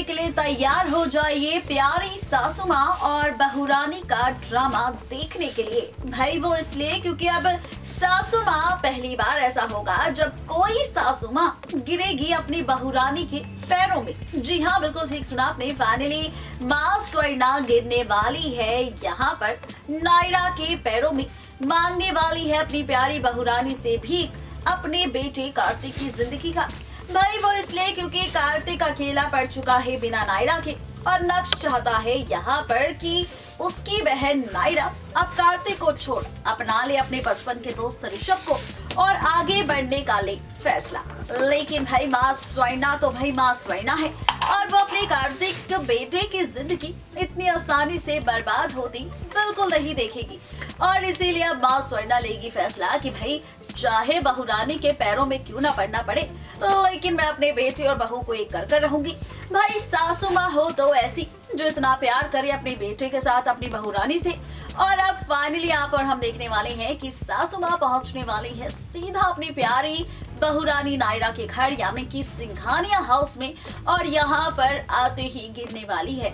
के लिए तैयार हो जाइए प्यारी सासू माँ और बहुरानी का ड्रामा देखने के लिए। भाई वो इसलिए क्योंकि अब सासू माँ पहली बार ऐसा होगा जब कोई सासू माँ गिरेगी अपनी बहुरानी के पैरों में। जी हाँ, बिल्कुल ठीक सुना आपने। फाइनली माँ स्वर्णा गिरने वाली है यहाँ पर नायरा के पैरों में, मांगने वाली है अपनी प्यारी बहुरानी से भीख अपने बेटे कार्तिक की जिंदगी का। भाई वो इसलिए क्योंकि कार्तिक अकेला पड़ चुका है बिना नायरा के और नक्श चाहता है यहाँ पर कि उसकी बहन नायरा अब कार्तिक को छोड़ अपना ले अपने बचपन के दोस्त ऋषभ को और आगे बढ़ने का ले फैसला। लेकिन भाई माँ स्वर्णा तो भाई माँ स्वर्णा है और वो अपने कार्तिक बेटे की जिंदगी इतनी आसानी से बर्बाद होती बिल्कुल नहीं देखेगी और इसीलिए अब माँ स्वर्णा लेगी फैसला कि भाई चाहे बहुरानी के पैरों में क्यों ना पड़ना पड़े, लेकिन मैं अपने बेटे और बहू को एक कर रहूंगी। भाई सासू माँ हो तो ऐसी जो इतना प्यार करे अपने बेटे के साथ अपनी बहुरानी से। और अब फाइनली यहाँ पर हम देखने वाले हैं कि सासू माँ पहुंचने वाली है सीधा अपनी प्यारी बहुरानी नायरा के घर यानी कि सिंघानिया हाउस में और यहाँ पर आते ही गिरने वाली है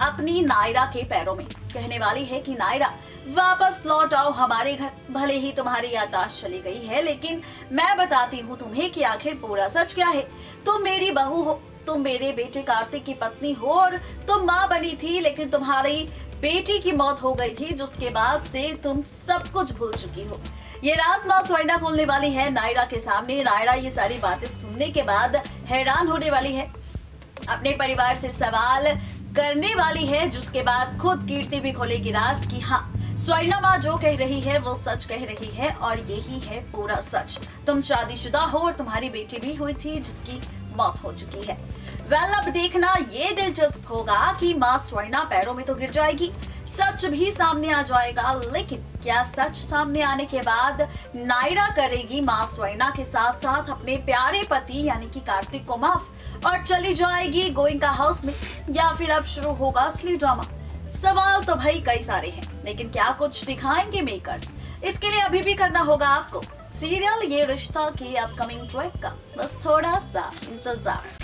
अपनी नायरा के पैरों में। कहने वाली है कि नायरा वापस लौट आओ हमारे घर, भले ही तुम्हारी याददाश्त चली गई है लेकिन मैं बताती हूँ तुम्हें कि आखिर पूरा सच क्या है। तुम मेरी बहू हो, तुम मेरे बेटे कार्तिक की पत्नी हो और तुम माँ बनी थी, लेकिन तुम्हारी बेटी की मौत हो गई थी जिसके बाद से तुम सब कुछ भूल चुकी हो। ये राज माँ स्वर्णा खोलने वाली है नायरा के सामने। नायरा ये सारी बातें सुनने के बाद हैरान होने वाली है, अपने परिवार से सवाल करने वाली है, जिसके बाद खुद कीर्ति भी खोलेगी राज की हाँ स्वर्णा माँ जो कह रही है वो सच कह रही है और यही है पूरा सच। तुम शादीशुदा हो और तुम्हारी बेटी भी हुई थी जिसकी मौत हो चुकी है। वेल अब देखना ये दिलचस्प होगा कि माँ स्वर्णा पैरों में तो गिर जाएगी, सच भी सामने आ जाएगा, लेकिन क्या सच सामने आने के बाद नायरा करेगी माँ स्वर्णा के साथ साथ अपने प्यारे पति यानी कि कार्तिक को माफ और चली जाएगी गोइंका हाउस में, या फिर अब शुरू होगा असली ड्रामा। सवाल तो भाई कई सारे हैं, लेकिन क्या कुछ दिखाएंगे मेकर्स, इसके लिए अभी भी करना होगा आपको सीरियल ये रिश्ता के अपकमिंग ट्रैक का बस थोड़ा सा इंतजार।